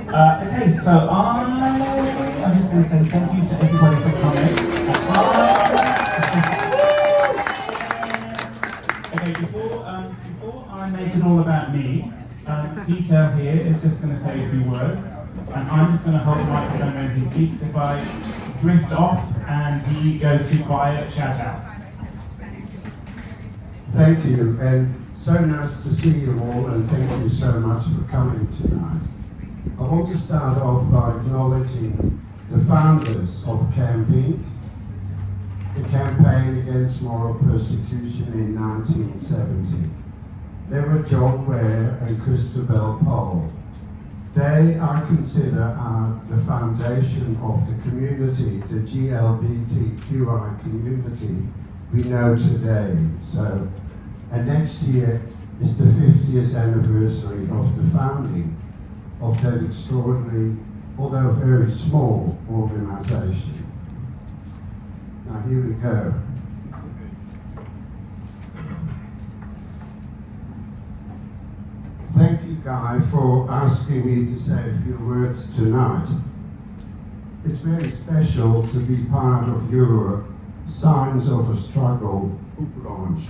Okay, so I'm just going to say thank you to everybody for coming. Okay, before I make it all about me, Peter here is just going to say a few words, and I'm just going to hold the microphone when he speaks. If I drift off and he goes too quiet, shout out. Thank you, and so nice to see you all, and thank you so much for coming tonight. I want to start off by acknowledging the founders of Camp Inc., the campaign against moral persecution in 1970. They were John Ware and Christabel Pole. They, I consider, are the foundation of the community, the GLBTQI community we know today. So, and next year is the 50th anniversary of the founding of that extraordinary, although very small, organization. Now here we go. Thank you, Guy, for asking me to say a few words tonight. It's very special to be part of your Signs of a Struggle book launch.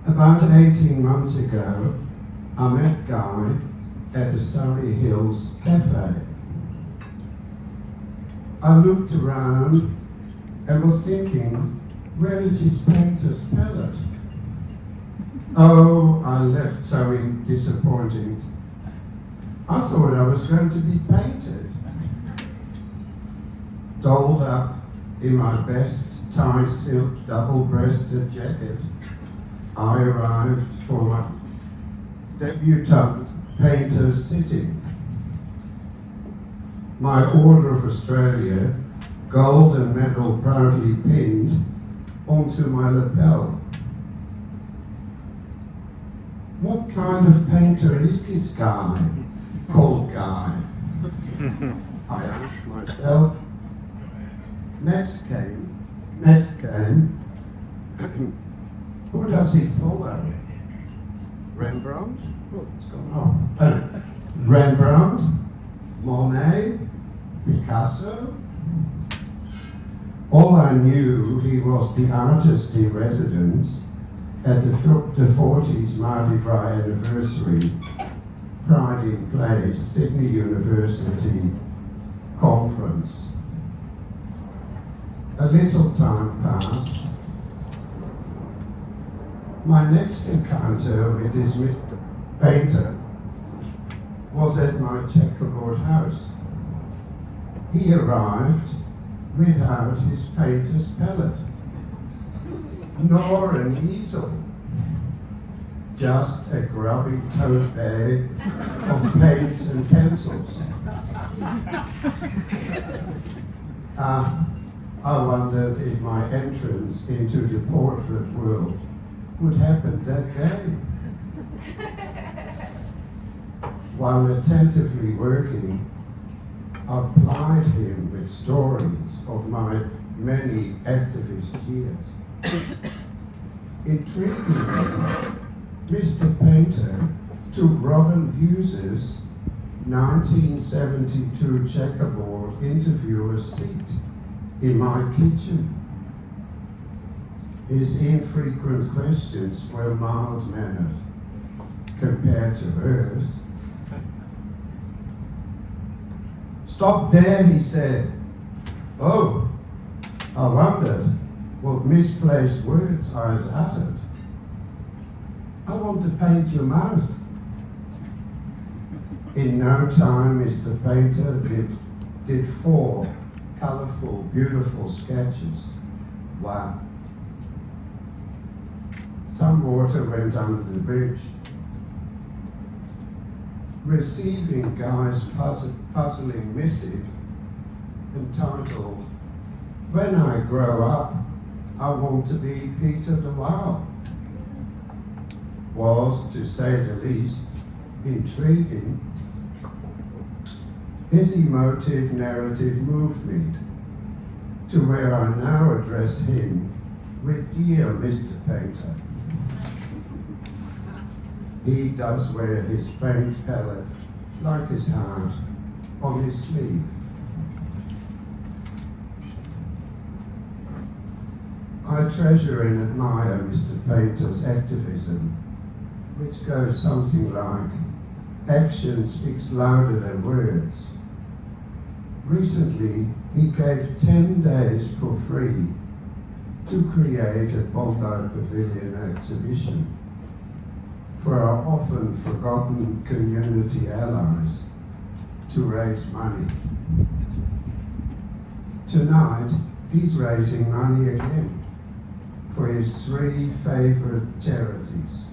About 18 months ago, I met Guy at a Surrey Hills cafe. I looked around and was thinking, where is his painter's palette? Oh, I left so disappointed. I thought I was going to be painted. Dolled up in my best tie silk double-breasted jacket, I arrived for my debutante painter's sitting. My Order of Australia, gold and medal proudly pinned onto my lapel. What kind of painter is this guy called Guy? I asked myself. Next came, who does he follow? Rembrandt? What's going on? Rembrandt? Monet? Picasso? All I knew, he was the artist in residence at the 40s Mardi Gras anniversary, Pride in Place, Sydney University conference. A little time passed. My next encounter with this Mr. Painter was at my checkerboard house. He arrived without his painter's palette, nor an easel, just a grubby tote bag of paints and pencils. I wondered if my entrance into the portrait world would happen that day. While attentively working, I plied him with stories of my many activist years. Intriguingly, Mr. Painter took Robin Hughes's 1972 checkerboard interviewer's seat in my kitchen. His infrequent questions were mild-mannered compared to hers. "Stop there," he said. Oh, I wondered what misplaced words I had uttered. "I want to paint your mouth." In no time, Mr. Painter did 4 colourful, beautiful sketches. Wow. Some water went under the bridge. Receiving Guy's puzzling missive entitled, "When I grow up, I want to be Peter de Waal," was, to say the least, intriguing. His emotive narrative moved me to where I now address him with "Dear Mr. Painter." He does wear his paint palette like his heart, on his sleeve. I treasure and admire Mr. Painter's activism, which goes something like, action speaks louder than words. Recently, he gave 10 days for free to create a Bondi Pavilion exhibition for our often forgotten community allies to raise money. Tonight, he's raising money again for his 3 favorite charities.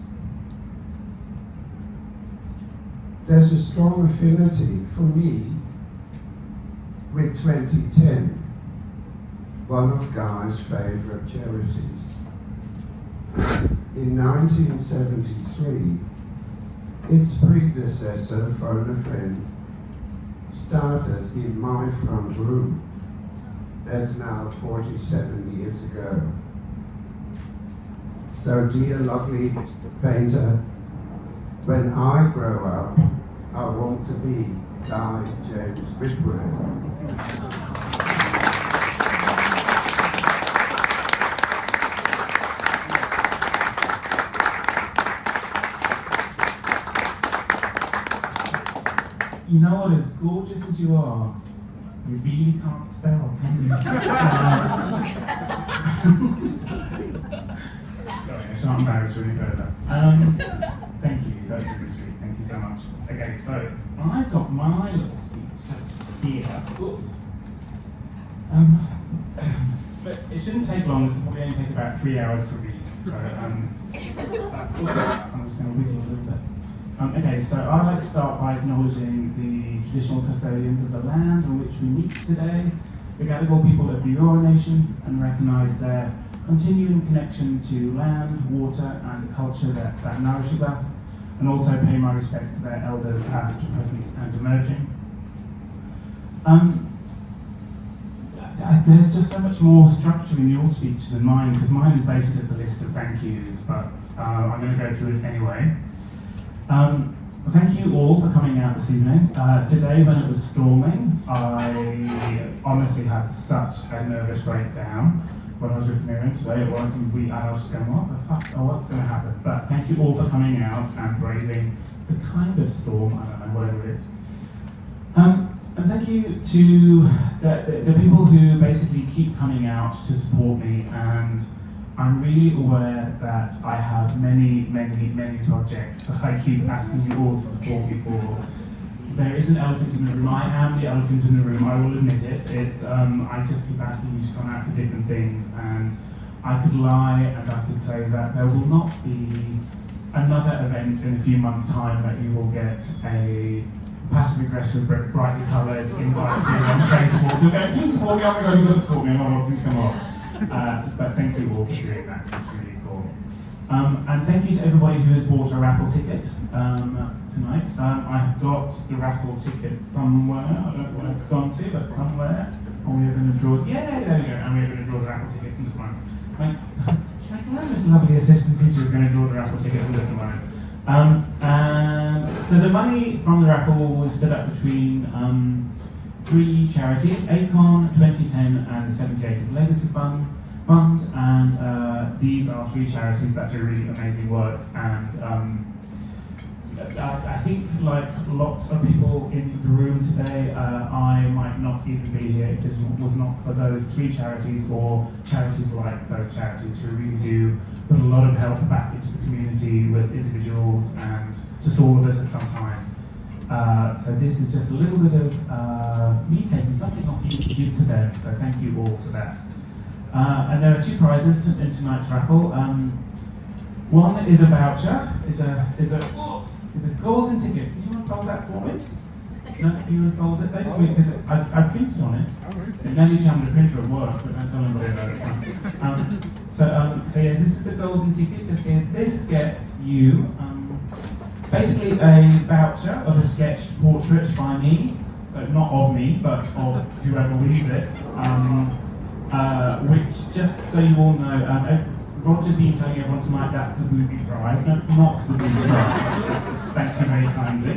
There's a strong affinity for me with 2010, one of Guy's favorite charities. In 1973, its predecessor, Phone a Friend, started in my front room. That's now 47 years ago. So dear lovely Mr. Painter, when I grow up, I want to be Guy James Whitworth. You know what, as gorgeous as you are, you really can't spell, can you? Sorry, I shan't embarrass you any further. Thank you, that's really sweet, thank you so much. Okay, so I've got my little speech just here. Oops. But it shouldn't take long, this will probably only take about 3 hours to read. So, I'm just going to wiggle a little bit. Okay, so I'd like to start by acknowledging the traditional custodians of the land on which we meet today, the Gadigal people of the Eora Nation, and recognise their continuing connection to land, water, and the culture that nourishes us, and also pay my respects to their elders past, present, and emerging. There's just so much more structure in your speech than mine, because mine is basically just a list of thank yous, but I'm going to go through it anyway. Thank you all for coming out this evening. Today, when it was storming, I honestly had such a nervous breakdown when I was with Miriam today at work, and I was just going, what the fuck, what's going to happen? But thank you all for coming out and braving the kind of storm, I don't know, whatever it is. And thank you to the people who basically keep coming out to support me, and I'm really aware that I have many projects that I keep asking you all to support me for. There is an elephant in the room. I am the elephant in the room, I will admit it. It's I just keep asking you to come out for different things, and I could lie and I could say that there will not be another event in a few months' time that you will get a passive-aggressive, brightly coloured invite to on Facebook. You're going, please support me, oh my god, you've got to support me, oh, please come on. But thank you all for doing that, it's really cool. And thank you to everybody who has bought a raffle ticket tonight. I have got the raffle ticket somewhere, I don't know where it's gone to, but somewhere. And we are going to draw, yeah, there we go, and we are going to draw the raffle tickets in just a moment. Like, this lovely assistant teacher is going to draw the raffle tickets in just a moment. And so the money from the raffle was split up between 3 charities, ACON, 2010 and the 7080s Legacy Fund, and these are 3 charities that do really amazing work, and I think, like lots of people in the room today, I might not even be here if it was not for those 3 charities or charities like those charities who really do put a lot of help back into the community with individuals and just all of us at some time. So this is just a little bit of me taking something off you to give to them, so thank you all for that. And there are 2 prizes in tonight's raffle. One is a voucher, is a golden ticket. Can you unfold that for me? No, can you unfold it? They told me because I printed on it. It made me jump the printer at work, but don't tell anybody about it. So yeah, this is the golden ticket. Just here, this gets you basically a voucher of a sketched portrait by me. So not of me, but of whoever reads it. Which, just so you all know, Roger's been telling everyone tonight that's the booby prize. That's not the booby prize. Thank you very kindly.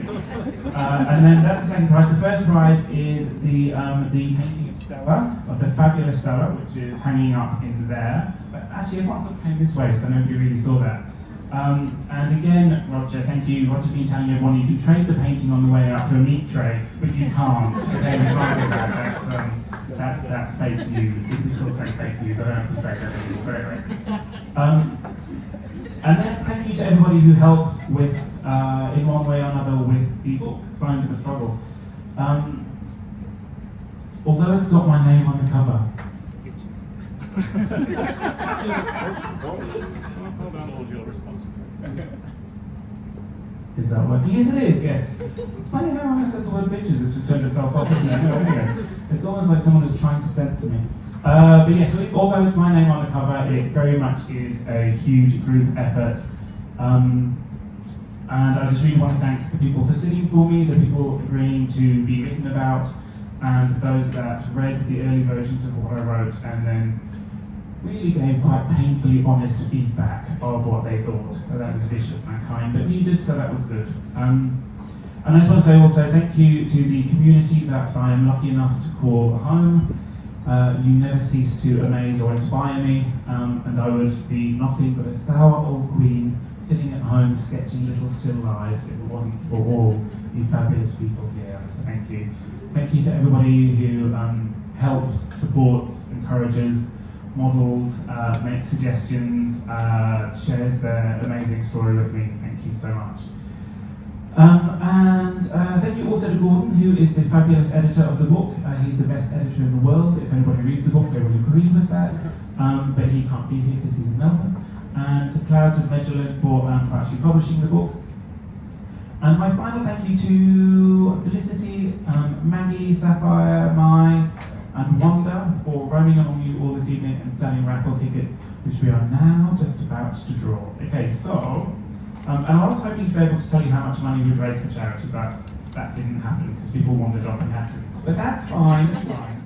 And then that's the second prize. The first prize is the painting of Stella, of the fabulous Stella, which is hanging up in there. But actually, everyone sort of came this way, so nobody really saw that. And again, Roger, thank you. Roger's been telling everyone you can trade the painting on the way out to a meat tray, but you can't. Okay, we can't do that. That's fake news. If we still say fake news, I don't have to say that anymore. Anyway. And then thank you to everybody who helped with, in one way or another, with the book, Signs of a Struggle. Although it's got my name on the cover. Is that working? Yes, it is, yes. It's funny how when I said the word bitches, it just turned itself off, isn't it? Anyway, it's almost like someone is trying to censor me. But yeah, so although it's my name on the cover, it very much is a huge group effort. And I just really want to thank the people for sitting for me, the people agreeing to be written about, and those that read the early versions of what I wrote and then really gave quite painfully honest feedback of what they thought. So that was vicious and kind, but needed, so that was good. And I just want to say also thank you to the community that I am lucky enough to call home. You never cease to amaze or inspire me, and I would be nothing but a sour old queen sitting at home sketching little still lives if it wasn't for all you fabulous people here. So thank you. Thank you to everybody who helps, supports, encourages, models, makes suggestions, shares their amazing story with me. Thank you so much. And thank you also to Gordon, who is the fabulous editor of the book. He's the best editor in the world. If anybody reads the book, they will agree with that. But he can't be here because he's in Melbourne. And to Clouds of Magellin for actually publishing the book. And my final thank you to Felicity, Maggie, Sapphire, Mai, and Wanda for roaming along you all this evening and selling raffle tickets, which we are now just about to draw. Okay, so, and I was hoping to be able to tell you how much money we'd raise for charity, but that didn't happen because people wandered off and had drinks. But that's fine, it's fine.